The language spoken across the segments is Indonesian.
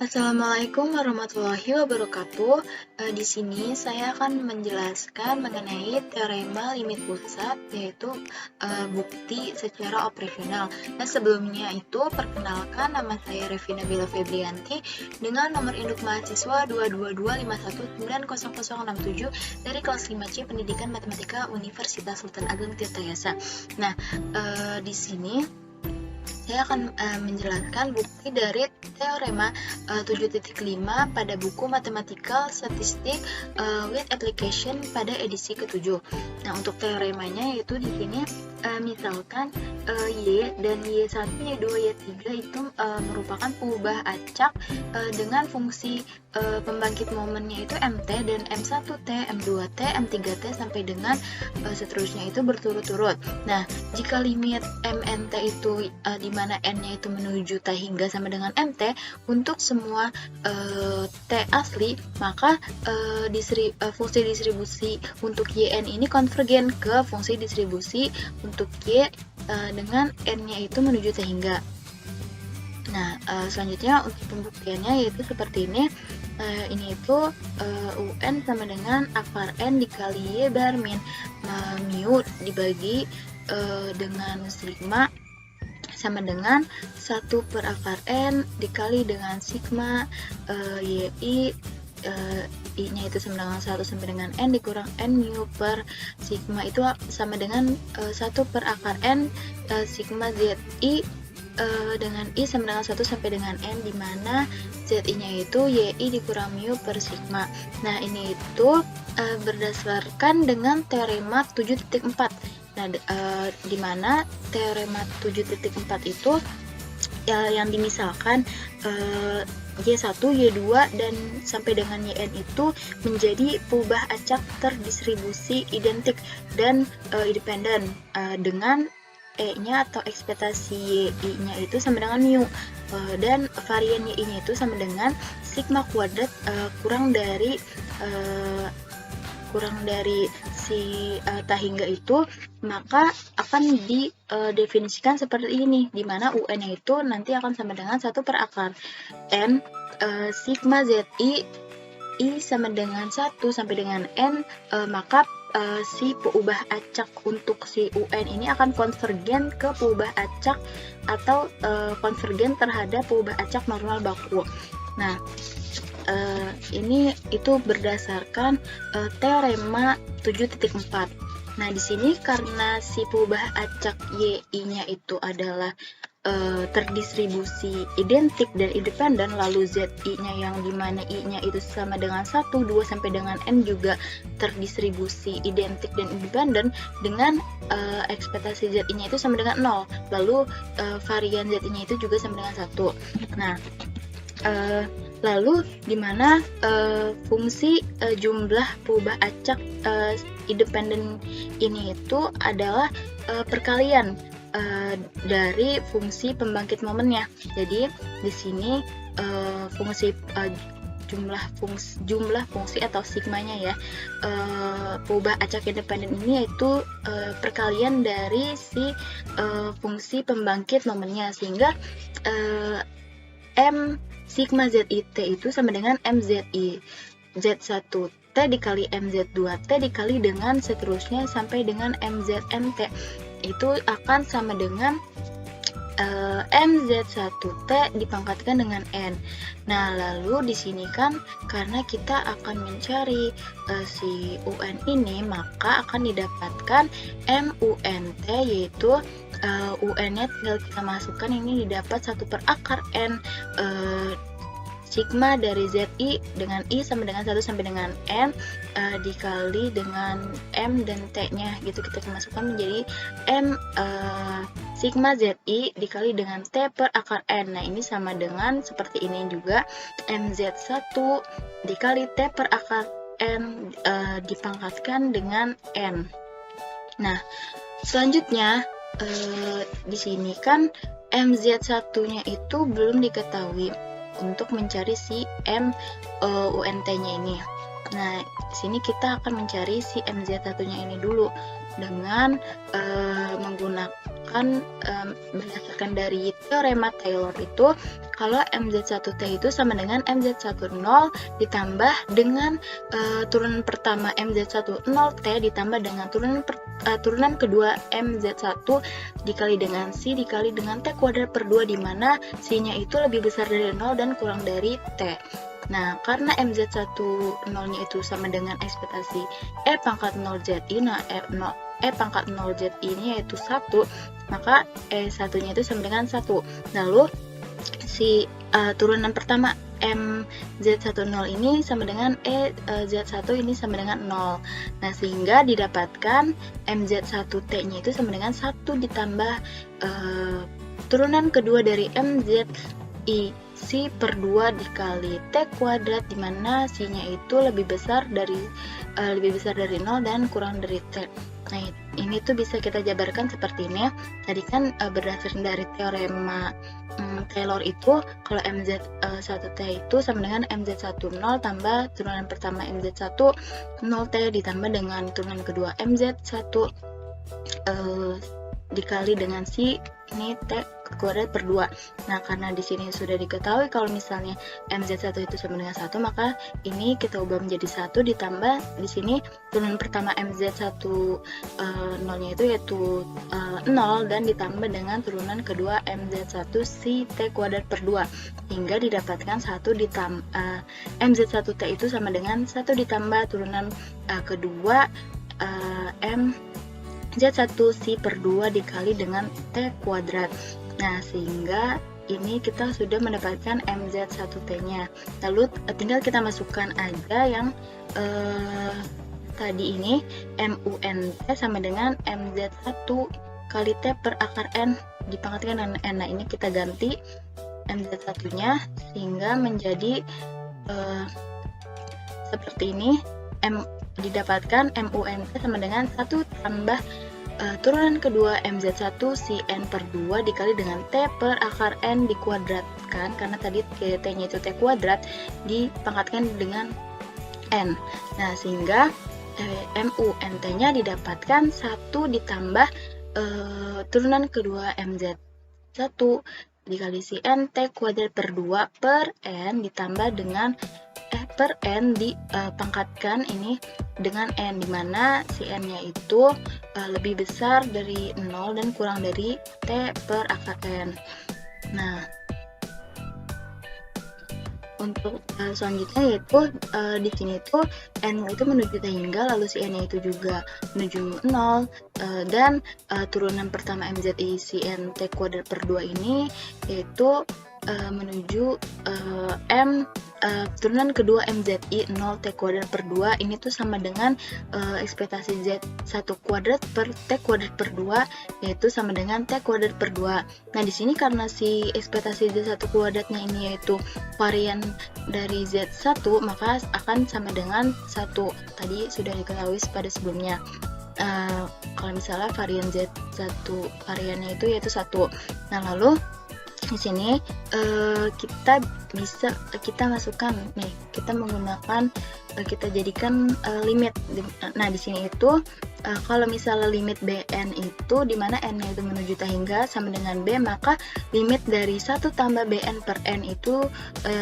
Assalamualaikum warahmatullahi wabarakatuh. Di sini saya akan menjelaskan mengenai teorema limit pusat, yaitu bukti secara operasional. Nah, sebelumnya itu perkenalkan, nama saya Revina Bella Febrianti dengan nomor induk mahasiswa 22251900067 dari kelas 5C Pendidikan Matematika Universitas Sultan Ageng Tirtayasa. Nah, di sini saya akan menjelaskan bukti dari teorema 7.5 pada buku Mathematical Statistics with Application pada edisi ke-7. Nah, untuk teoremanya yaitu di sini misalkan Y dan Y1, Y2, Y3 itu merupakan pengubah acak dengan fungsi pembangkit momennya itu MT dan M1T, M2T, M3T sampai dengan seterusnya itu berturut-turut. Nah, jika limit MNT itu di mana N-nya itu menuju T hingga sama dengan MT untuk semua T asli, maka fungsi distribusi untuk YN ini konvergen ke fungsi distribusi untuk Y dengan N-nya itu menuju T hingga. Nah, selanjutnya untuk pembuktiannya yaitu seperti ini. Ini itu UN sama dengan akar N dikali Y bar min mu dibagi dengan sigma sama dengan 1 per akar N dikali dengan sigma YI I-nya itu sama dengan 1 sampai dengan N dikurang N mu per sigma itu sama dengan 1 per akar N sigma ZI dengan I sama dengan 1 sampai dengan N, di mana ZI-nya itu YI dikurang mu per sigma. Nah, ini itu berdasarkan dengan teorema 7.4. Nah, di mana teorema 7.4 itu yang dimisalkan Y1, Y2, dan sampai dengan YN itu menjadi pengubah acak terdistribusi identik dan independen dengan E-nya atau ekspektasi Y-nya itu sama dengan mu dan varian Y-nya itu sama dengan sigma kuadrat kurang dari si T hingga itu, maka akan didefinisikan seperti ini, di mana UN-nya itu nanti akan sama dengan 1 per akar N sigma ZI I sama dengan 1 sampai dengan N, maka si pengubah acak untuk si UN ini akan konvergen ke pengubah acak atau konvergen terhadap pengubah acak normal baku. Nah, ini itu berdasarkan teorema 7.4. Nah, di sini karena si pengubah acak YI-nya itu adalah terdistribusi identik dan independen, lalu ZI-nya yang dimana I-nya itu sama dengan 1, 2 sampai dengan N juga terdistribusi identik dan independen dengan ekspektasi ZI-nya itu sama dengan 0, lalu varian ZI-nya itu juga sama dengan 1. Nah, lalu dimana fungsi jumlah pengubah acak independen ini itu adalah perkalian dari fungsi pembangkit momennya. Jadi di sini fungsi jumlah fungsi atau sigmanya ya, pengubah acak independen ini yaitu perkalian dari si fungsi pembangkit momennya, sehingga M sigma ZIT itu sama dengan MZI Z1T dikali MZ2T dikali dengan seterusnya sampai dengan MZMT itu akan sama dengan MZ1T dipangkatkan dengan N. Nah, lalu di sini kan karena kita akan mencari si UN ini, maka akan didapatkan MUNT, yaitu UN-nya tinggal kita masukkan, ini didapat 1 per akar N sigma dari ZI dengan I sama dengan 1 sampai dengan N dikali dengan M dan T-nya gitu, kita masukkan menjadi M sigma ZI dikali dengan T per akar N. Nah, ini sama dengan seperti ini juga, MZ1 dikali T per akar N dipangkatkan dengan N. Nah, selanjutnya di sini kan MZ1-nya itu belum diketahui untuk mencari si MUNT-nya ini. Nah, di sini kita akan mencari si MZ1-nya ini dulu dengan menggunakan akan berdasarkan dari teorema Taylor itu, kalau MZ1T itu sama dengan MZ10 ditambah dengan turunan pertama MZ10T ditambah dengan turunan kedua MZ1 dikali dengan C dikali dengan T kuadrat per 2, di mana C-nya itu lebih besar dari 0 dan kurang dari T. Nah, karena MZ10-nya itu sama dengan ekspektasi E pangkat 0ZI, nah E pangkat 0ZI ini yaitu 1, maka E1-nya itu sama dengan 1. Lalu si turunan pertama MZ10 ini sama dengan Z1 ini sama dengan 0. Nah, sehingga didapatkan MZ1T-nya itu sama dengan 1 ditambah turunan kedua dari MZI C per 2 dikali T kuadrat, dimana C-nya itu lebih besar dari 0 dan kurang dari T. Nah, ini tuh bisa kita jabarkan seperti ini. Tadi kan berdasarkan dari teorema Taylor itu, kalau MZ1T itu sama dengan MZ10 tambah turunan pertama MZ10T ditambah dengan turunan kedua MZ1 dikali dengan C ini T kuadrat per 2. Nah, karena di sini sudah diketahui kalau misalnya MZ1 itu sama dengan 1, maka ini kita ubah menjadi 1 ditambah di sini turunan pertama MZ1 0-nya itu yaitu 0 dan ditambah dengan turunan kedua MZ1 C T kuadrat per 2, hingga didapatkan MZ1T itu sama dengan 1 ditambah turunan kedua Z1 C per 2 dikali dengan T kuadrat. Nah, sehingga ini kita sudah mendapatkan MZ1T-nya. Lalu tinggal kita masukkan aja yang tadi ini, MUNT sama dengan MZ1 kali T per akar N dipangkatkan dengan N. Nah, ini kita ganti MZ1-nya sehingga menjadi seperti ini. Didapatkan MUNT sama dengan 1 tambah turunan kedua MZ1 Cn per 2 dikali dengan T per akar N dikuadratkan, karena tadi T-nya itu T kuadrat dipangkatkan dengan N. Nah, sehingga MUNT-nya didapatkan 1 ditambah turunan kedua MZ1 dikali Cn T kuadrat per 2 per N ditambah dengan per N dipangkatkan ini dengan N, dimana si N-nya itu lebih besar dari 0 dan kurang dari T per akar N. Nah, untuk selanjutnya yaitu di sini itu N-nya itu menuju T hingga, lalu si N-nya itu juga menuju 0, dan turunan pertama MZI Cn T kuadrat per 2 ini yaitu menuju turunan kedua MZI 0 T kuadrat per 2 ini tuh sama dengan ekspektasi Z1 kuadrat per T kuadrat per 2 yaitu sama dengan T kuadrat per 2. Nah, di sini karena si ekspektasi Z1 kuadratnya ini yaitu varian dari Z1, maka akan sama dengan 1. Tadi sudah diketahui pada sebelumnya. Kalau misalnya varian Z1 variannya itu yaitu 1. Nah, lalu di sini kita masukkan nih, kita menggunakan kita jadikan limit. Nah, di sini itu kalau misalnya limit Bn itu dimana N-nya itu menuju T hingga sama dengan B, maka limit dari 1 tambah Bn per N itu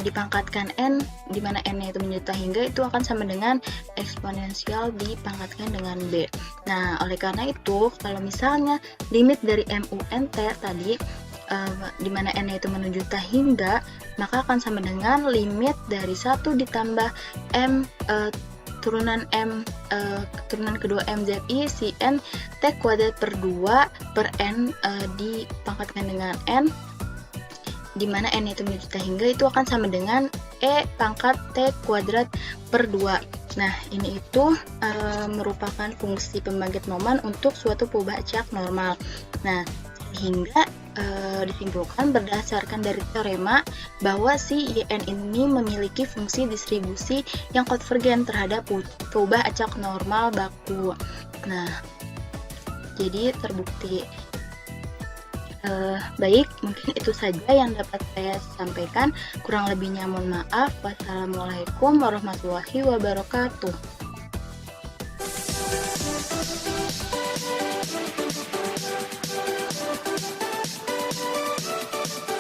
dipangkatkan N, dimana N-nya itu menuju T hingga itu akan sama dengan eksponensial dipangkatkan dengan B. Nah, oleh karena itu kalau misalnya limit dari MUNT tadi dimana N-nya itu menuju T hingga, maka akan sama dengan limit dari 1 ditambah turunan kedua MZI Cn T kuadrat per 2 per N dipangkatkan dengan N, dimana N itu menuju T hingga itu akan sama dengan E pangkat T kuadrat per 2. Nah, ini itu merupakan fungsi pembangkit momen untuk suatu perubahan acak normal. Nah, hingga disimpulkan berdasarkan dari teorema bahwa si YN ini memiliki fungsi distribusi yang konvergen terhadap perubahan acak normal baku. Nah, jadi terbukti. Baik, mungkin itu saja yang dapat saya sampaikan. Kurang lebihnya mohon maaf. Wassalamualaikum warahmatullahi wabarakatuh.